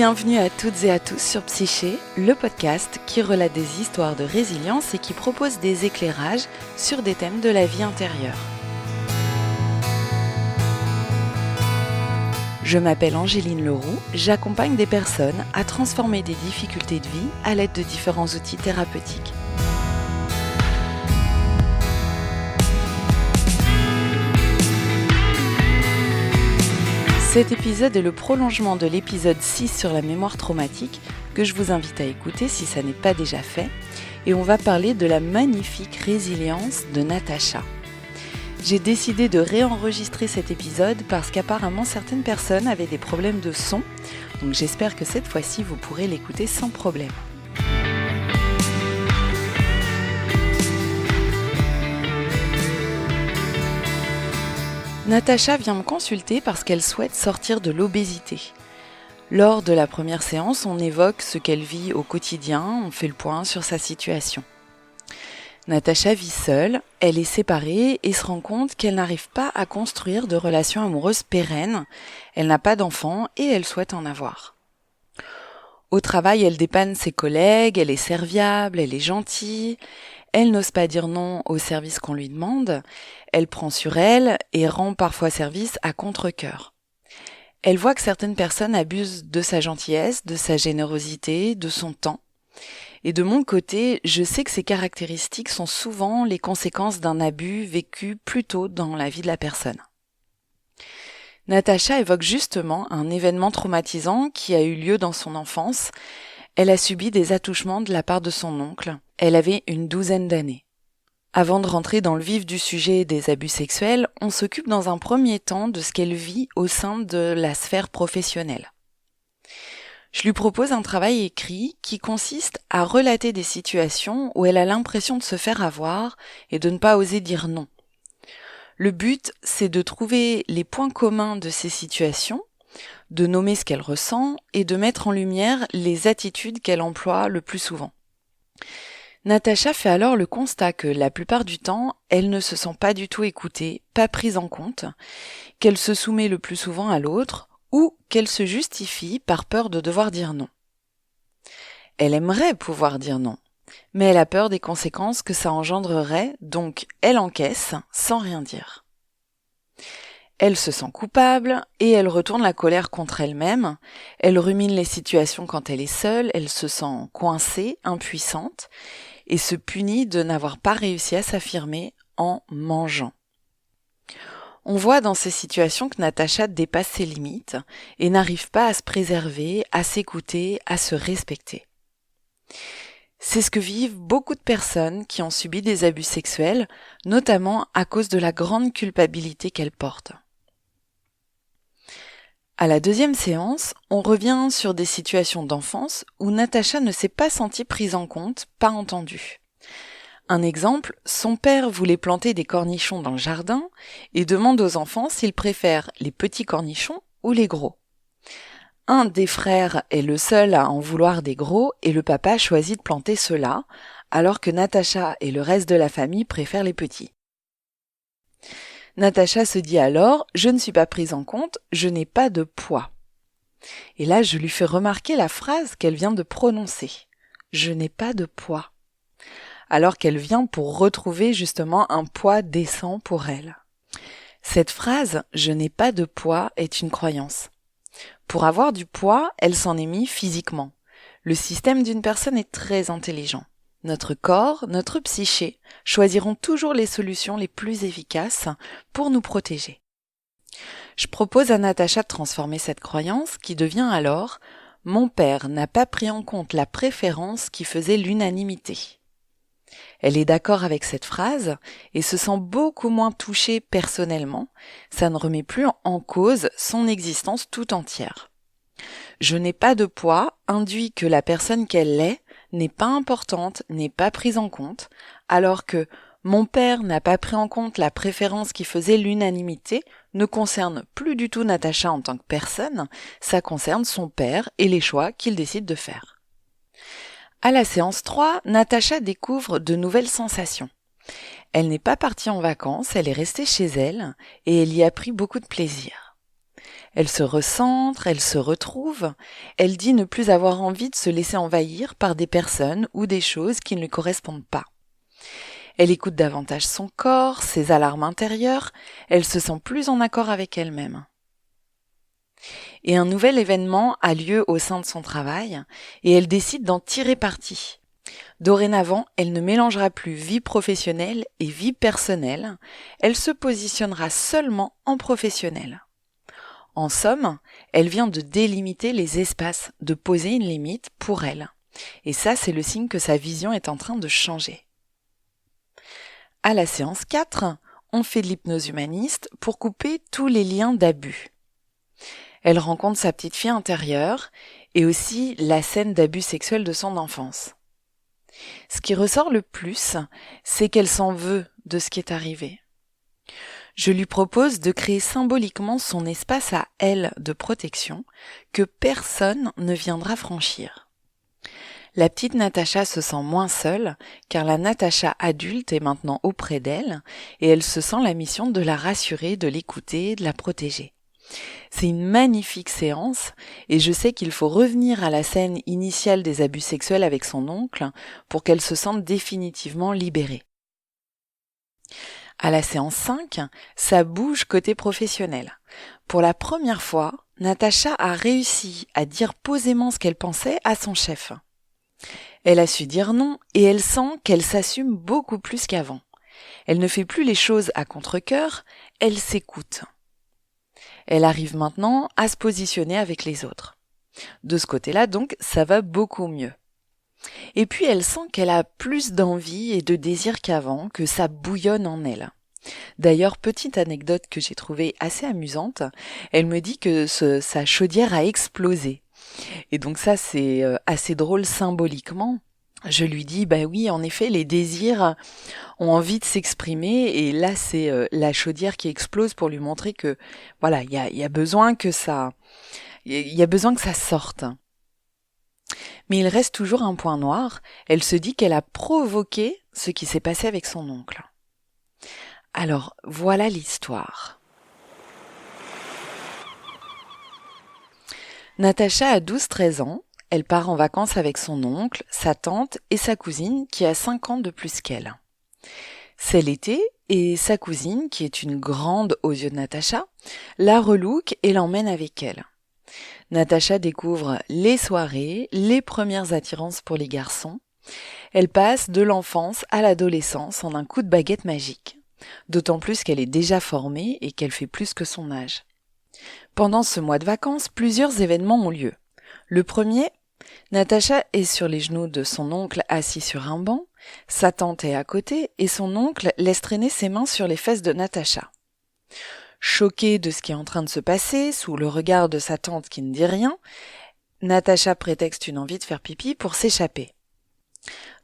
Bienvenue à toutes et à tous sur Psyché, le podcast qui relate des histoires de résilience et qui propose des éclairages sur des thèmes de la vie intérieure. Je m'appelle Angéline Leroux, j'accompagne des personnes à transformer des difficultés de vie à l'aide de différents outils thérapeutiques. Cet épisode est le prolongement de l'épisode 6 sur la mémoire traumatique que je vous invite à écouter si ça n'est pas déjà fait, et on va parler de la magnifique résilience de Natacha. J'ai décidé de réenregistrer cet épisode parce qu'apparemment certaines personnes avaient des problèmes de son, donc j'espère que cette fois-ci vous pourrez l'écouter sans problème. Natacha vient me consulter parce qu'elle souhaite sortir de l'obésité. Lors de la première séance, on évoque ce qu'elle vit au quotidien, on fait le point sur sa situation. Natacha vit seule, elle est séparée et se rend compte qu'elle n'arrive pas à construire de relations amoureuses pérennes, elle n'a pas d'enfants et elle souhaite en avoir. Au travail, elle dépanne ses collègues, elle est serviable, elle est gentille, elle n'ose pas dire non au service qu'on lui demande, elle prend sur elle et rend parfois service à contre-cœur. Elle voit que certaines personnes abusent de sa gentillesse, de sa générosité, de son temps. Et de mon côté, je sais que ces caractéristiques sont souvent les conséquences d'un abus vécu plus tôt dans la vie de la personne. Natacha évoque justement un événement traumatisant qui a eu lieu dans son enfance. Elle a subi des attouchements de la part de son oncle. Elle avait une 12aine d'années. Avant de rentrer dans le vif du sujet des abus sexuels, on s'occupe dans un premier temps de ce qu'elle vit au sein de la sphère professionnelle. Je lui propose un travail écrit qui consiste à relater des situations où elle a l'impression de se faire avoir et de ne pas oser dire non. Le but, c'est de trouver les points communs de ces situations, de nommer ce qu'elle ressent et de mettre en lumière les attitudes qu'elle emploie le plus souvent. Natacha fait alors le constat que la plupart du temps, elle ne se sent pas du tout écoutée, pas prise en compte, qu'elle se soumet le plus souvent à l'autre ou qu'elle se justifie par peur de devoir dire non. Elle aimerait pouvoir dire non, mais elle a peur des conséquences que ça engendrerait, donc elle encaisse sans rien dire. Elle se sent coupable et elle retourne la colère contre elle-même, elle rumine les situations quand elle est seule, elle se sent coincée, impuissante, et se punit de n'avoir pas réussi à s'affirmer en mangeant. On voit dans ces situations que Natacha dépasse ses limites et n'arrive pas à se préserver, à s'écouter, à se respecter. C'est ce que vivent beaucoup de personnes qui ont subi des abus sexuels, notamment à cause de la grande culpabilité qu'elles portent. À la deuxième séance, on revient sur des situations d'enfance où Natacha ne s'est pas sentie prise en compte, pas entendue. Un exemple, son père voulait planter des cornichons dans le jardin et demande aux enfants s'ils préfèrent les petits cornichons ou les gros. Un des frères est le seul à en vouloir des gros et le papa choisit de planter ceux-là, alors que Natacha et le reste de la famille préfèrent les petits. Natacha se dit alors « Je ne suis pas prise en compte, je n'ai pas de poids ». Et là, je lui fais remarquer la phrase qu'elle vient de prononcer. « Je n'ai pas de poids ». Alors qu'elle vient pour retrouver justement un poids décent pour elle. Cette phrase « Je n'ai pas de poids » est une croyance. Pour avoir du poids, elle s'en est mise physiquement. Le système d'une personne est très intelligent. Notre corps, notre psyché, choisiront toujours les solutions les plus efficaces pour nous protéger. Je propose à Natacha de transformer cette croyance qui devient alors « Mon père n'a pas pris en compte la préférence qui faisait l'unanimité ». Elle est d'accord avec cette phrase et se sent beaucoup moins touchée personnellement, ça ne remet plus en cause son existence tout entière. Je n'ai pas de poids induit que la personne qu'elle est n'est pas importante, n'est pas prise en compte, alors que mon père n'a pas pris en compte la préférence qui faisait l'unanimité ne concerne plus du tout Natacha en tant que personne, ça concerne son père et les choix qu'il décide de faire. À la séance 3, Natacha découvre de nouvelles sensations. Elle n'est pas partie en vacances, elle est restée chez elle et elle y a pris beaucoup de plaisir. Elle se recentre, elle se retrouve, elle dit ne plus avoir envie de se laisser envahir par des personnes ou des choses qui ne lui correspondent pas. Elle écoute davantage son corps, ses alarmes intérieures, elle se sent plus en accord avec elle-même. Et un nouvel événement a lieu au sein de son travail, et elle décide d'en tirer parti. Dorénavant, elle ne mélangera plus vie professionnelle et vie personnelle, elle se positionnera seulement en professionnelle. En somme, elle vient de délimiter les espaces, de poser une limite pour elle. Et ça, c'est le signe que sa vision est en train de changer. À la séance 4, on fait de l'hypnose humaniste pour couper tous les liens d'abus. Elle rencontre sa petite fille intérieure et aussi la scène d'abus sexuel de son enfance. Ce qui ressort le plus, c'est qu'elle s'en veut de ce qui est arrivé. Je lui propose de créer symboliquement son espace à elle de protection que personne ne viendra franchir. La petite Natacha se sent moins seule car la Natacha adulte est maintenant auprès d'elle et elle se sent la mission de la rassurer, de l'écouter, de la protéger. C'est une magnifique séance et je sais qu'il faut revenir à la scène initiale des abus sexuels avec son oncle pour qu'elle se sente définitivement libérée. À la séance 5, ça bouge côté professionnel. Pour la première fois, Natacha a réussi à dire posément ce qu'elle pensait à son chef. Elle a su dire non et elle sent qu'elle s'assume beaucoup plus qu'avant. Elle ne fait plus les choses à contre-cœur, elle s'écoute. Elle arrive maintenant à se positionner avec les autres. De ce côté-là, donc, ça va beaucoup mieux. Et puis elle sent qu'elle a plus d'envie et de désir qu'avant, que ça bouillonne en elle. D'ailleurs, petite anecdote que j'ai trouvée assez amusante, elle me dit que sa chaudière a explosé. Et donc ça, c'est assez drôle symboliquement. Je lui dis, bah oui, en effet, les désirs ont envie de s'exprimer et là, c'est la chaudière qui explose pour lui montrer que, voilà, il y a besoin que ça, il y a besoin que ça sorte. Mais il reste toujours un point noir. Elle se dit qu'elle a provoqué ce qui s'est passé avec son oncle. Alors, voilà l'histoire. Natacha a 12-13 ans. Elle part en vacances avec son oncle, sa tante et sa cousine qui a 5 ans de plus qu'elle. C'est l'été et sa cousine, qui est une grande aux yeux de Natacha, la relook et l'emmène avec elle. Natacha découvre les soirées, les premières attirances pour les garçons. Elle passe de l'enfance à l'adolescence en un coup de baguette magique. D'autant plus qu'elle est déjà formée et qu'elle fait plus que son âge. Pendant ce mois de vacances, plusieurs événements ont lieu. Le premier, Natacha est sur les genoux de son oncle assis sur un banc, sa tante est à côté et son oncle laisse traîner ses mains sur les fesses de Natacha. Choquée de ce qui est en train de se passer, sous le regard de sa tante qui ne dit rien, Natacha prétexte une envie de faire pipi pour s'échapper.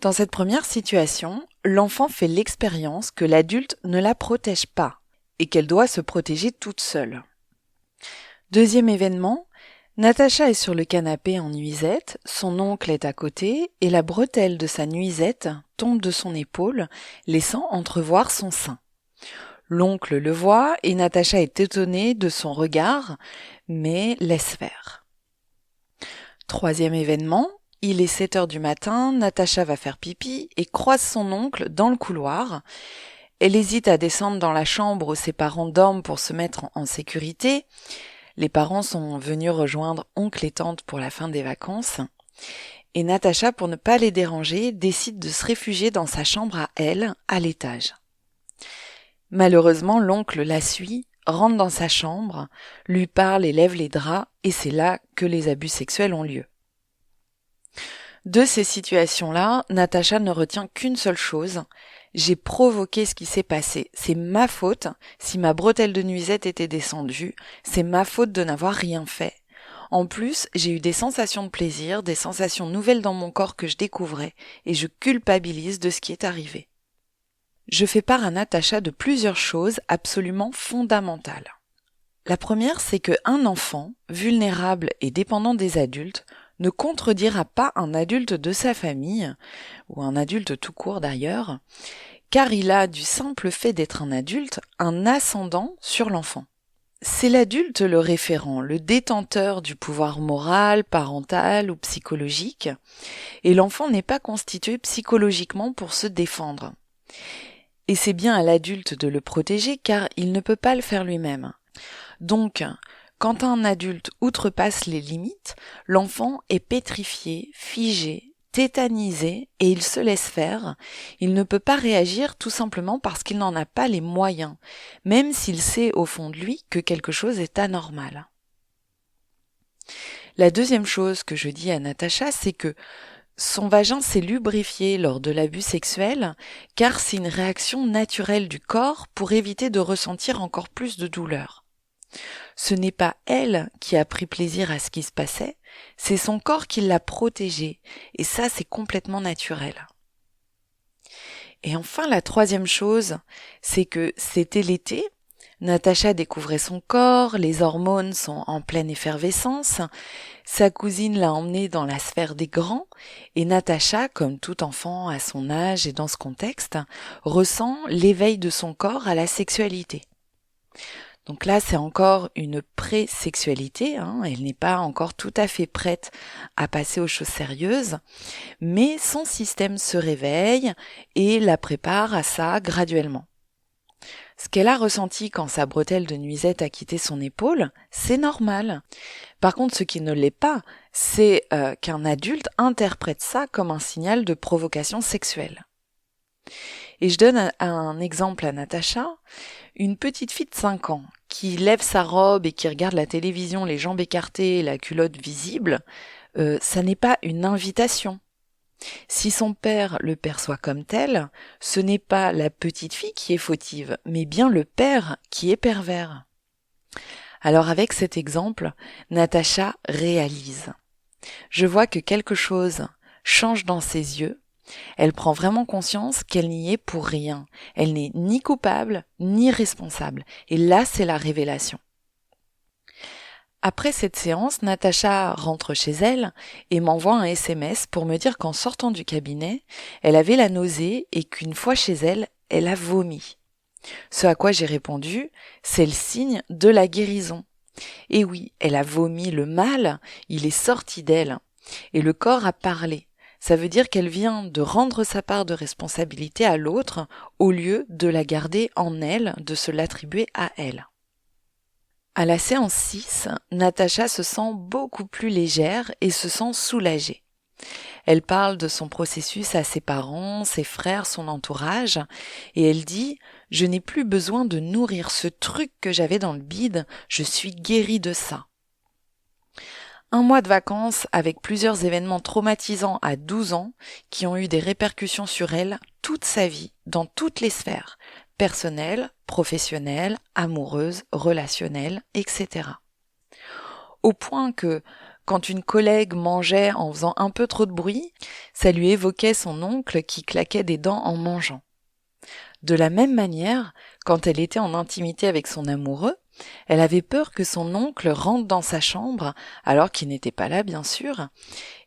Dans cette première situation, l'enfant fait l'expérience que l'adulte ne la protège pas et qu'elle doit se protéger toute seule. Deuxième événement, Natacha est sur le canapé en nuisette, son oncle est à côté et la bretelle de sa nuisette tombe de son épaule, laissant entrevoir son sein. L'oncle le voit et Natacha est étonnée de son regard, mais laisse faire. Troisième événement, il est 7 heures du matin, Natacha va faire pipi et croise son oncle dans le couloir. Elle hésite à descendre dans la chambre où ses parents dorment pour se mettre en sécurité. Les parents sont venus rejoindre oncle et tante pour la fin des vacances. Et Natacha, pour ne pas les déranger, décide de se réfugier dans sa chambre à elle, à l'étage. Malheureusement, l'oncle la suit, rentre dans sa chambre, lui parle et lève les draps, et c'est là que les abus sexuels ont lieu. De ces situations-là, Natacha ne retient qu'une seule chose. J'ai provoqué ce qui s'est passé. C'est ma faute si ma bretelle de nuisette était descendue. C'est ma faute de n'avoir rien fait. En plus, j'ai eu des sensations de plaisir, des sensations nouvelles dans mon corps que je découvrais et je culpabilise de ce qui est arrivé. Je fais part à Natacha de plusieurs choses absolument fondamentales. La première, c'est qu'un enfant, vulnérable et dépendant des adultes, ne contredira pas un adulte de sa famille, ou un adulte tout court d'ailleurs, car il a, du simple fait d'être un adulte, un ascendant sur l'enfant. C'est l'adulte le référent, le détenteur du pouvoir moral, parental ou psychologique, et l'enfant n'est pas constitué psychologiquement pour se défendre. Et c'est bien à l'adulte de le protéger car il ne peut pas le faire lui-même. Donc, quand un adulte outrepasse les limites, l'enfant est pétrifié, figé, tétanisé et il se laisse faire. Il ne peut pas réagir tout simplement parce qu'il n'en a pas les moyens, même s'il sait au fond de lui que quelque chose est anormal. La deuxième chose que je dis à Natacha, c'est que son vagin s'est lubrifié lors de l'abus sexuel car c'est une réaction naturelle du corps pour éviter de ressentir encore plus de douleur. Ce n'est pas elle qui a pris plaisir à ce qui se passait, c'est son corps qui l'a protégée, et ça c'est complètement naturel. Et enfin la troisième chose, c'est que c'était l'été, Natacha découvrait son corps, les hormones sont en pleine effervescence, sa cousine l'a emmenée dans la sphère des grands, et Natacha, comme tout enfant à son âge et dans ce contexte, ressent l'éveil de son corps à la sexualité. Donc là, c'est encore une pré-sexualité, elle n'est pas encore tout à fait prête à passer aux choses sérieuses, mais son système se réveille et la prépare à ça graduellement. Ce qu'elle a ressenti quand sa bretelle de nuisette a quitté son épaule, c'est normal. Par contre, ce qui ne l'est pas, c'est qu'un adulte interprète ça comme un signal de provocation sexuelle. Et je donne un exemple à Natacha, une petite fille de 5 ans qui lève sa robe et qui regarde la télévision les jambes écartées et la culotte visible, ça n'est pas une invitation. Si son père le perçoit comme tel, ce n'est pas la petite fille qui est fautive, mais bien le père qui est pervers. Alors avec cet exemple, Natacha réalise. Je vois que quelque chose change dans ses yeux. Elle prend vraiment conscience qu'elle n'y est pour rien. Elle n'est ni coupable, ni responsable. Et là, c'est la révélation. Après cette séance, Natacha rentre chez elle et m'envoie un SMS pour me dire qu'en sortant du cabinet, elle avait la nausée et qu'une fois chez elle, elle a vomi. Ce à quoi j'ai répondu, c'est le signe de la guérison. Et oui, elle a vomi le mal, il est sorti d'elle. Et le corps a parlé. Ça veut dire qu'elle vient de rendre sa part de responsabilité à l'autre au lieu de la garder en elle, de se l'attribuer à elle. À la séance 6, Natacha se sent beaucoup plus légère et se sent soulagée. Elle parle de son processus à ses parents, ses frères, son entourage, et elle dit « Je n'ai plus besoin de nourrir ce truc que j'avais dans le bide, je suis guérie de ça ». 1 mois de vacances avec plusieurs événements traumatisants à 12 ans qui ont eu des répercussions sur elle toute sa vie, dans toutes les sphères, personnelles, professionnelles, amoureuses, relationnelles, etc. Au point que, quand une collègue mangeait en faisant un peu trop de bruit, ça lui évoquait son oncle qui claquait des dents en mangeant. De la même manière, quand elle était en intimité avec son amoureux, elle avait peur que son oncle rentre dans sa chambre, alors qu'il n'était pas là, bien sûr.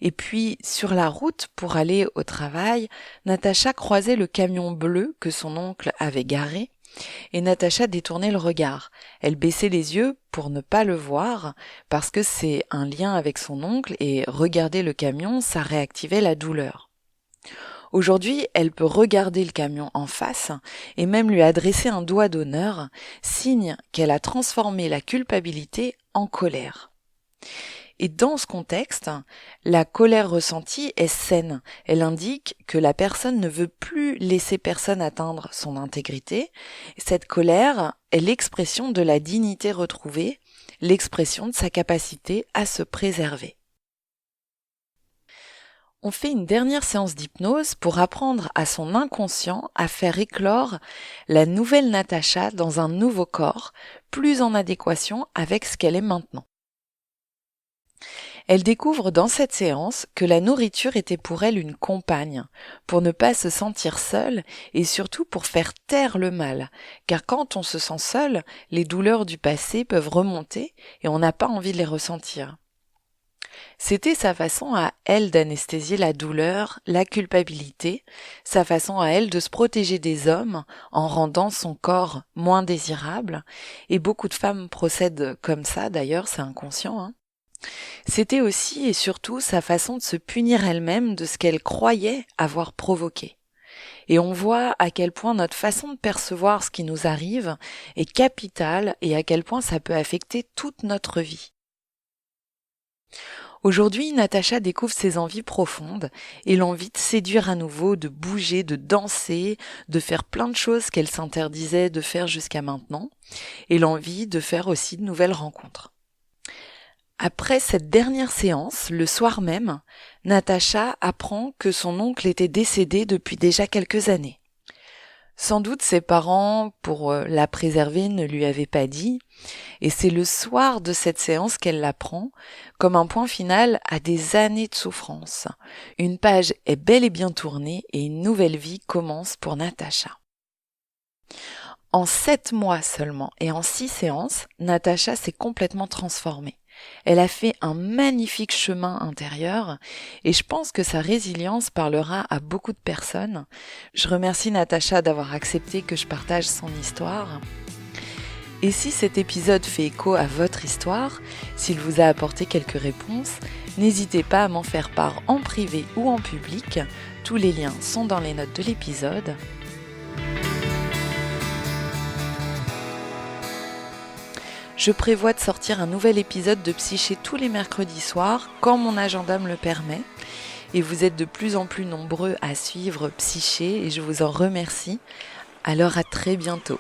Et puis, sur la route pour aller au travail, Natacha croisait le camion bleu que son oncle avait garé, et Natacha détournait le regard. Elle baissait les yeux pour ne pas le voir, parce que c'est un lien avec son oncle, et regarder le camion, ça réactivait la douleur. Aujourd'hui, elle peut regarder le camion en face et même lui adresser un doigt d'honneur, signe qu'elle a transformé la culpabilité en colère. Et dans ce contexte, la colère ressentie est saine. Elle indique que la personne ne veut plus laisser personne atteindre son intégrité. Cette colère est l'expression de la dignité retrouvée, l'expression de sa capacité à se préserver. On fait une dernière séance d'hypnose pour apprendre à son inconscient à faire éclore la nouvelle Natacha dans un nouveau corps, plus en adéquation avec ce qu'elle est maintenant. Elle découvre dans cette séance que la nourriture était pour elle une compagne, pour ne pas se sentir seule et surtout pour faire taire le mal, car quand on se sent seul, les douleurs du passé peuvent remonter et on n'a pas envie de les ressentir. C'était sa façon à elle d'anesthésier la douleur, la culpabilité, sa façon à elle de se protéger des hommes en rendant son corps moins désirable. Et beaucoup de femmes procèdent comme ça, d'ailleurs, c'est inconscient, hein. C'était aussi et surtout sa façon de se punir elle-même de ce qu'elle croyait avoir provoqué. Et on voit à quel point notre façon de percevoir ce qui nous arrive est capitale et à quel point ça peut affecter toute notre vie. Aujourd'hui, Natacha découvre ses envies profondes et l'envie de séduire à nouveau, de bouger, de danser, de faire plein de choses qu'elle s'interdisait de faire jusqu'à maintenant, et l'envie de faire aussi de nouvelles rencontres. Après cette dernière séance, le soir même, Natacha apprend que son oncle était décédé depuis déjà quelques années. Sans doute ses parents, pour la préserver, ne lui avaient pas dit, et c'est le soir de cette séance qu'elle l'apprend, comme un point final à des années de souffrance. Une page est bel et bien tournée et une nouvelle vie commence pour Natacha. En 7 mois seulement et en 6 séances, Natacha s'est complètement transformée. Elle a fait un magnifique chemin intérieur et je pense que sa résilience parlera à beaucoup de personnes. Je remercie Natacha d'avoir accepté que je partage son histoire. Et si cet épisode fait écho à votre histoire, s'il vous a apporté quelques réponses, n'hésitez pas à m'en faire part en privé ou en public. Tous les liens sont dans les notes de l'épisode. Je prévois de sortir un nouvel épisode de Psyché tous les mercredis soirs, quand mon agenda me le permet. Et vous êtes de plus en plus nombreux à suivre Psyché et je vous en remercie. Alors à très bientôt.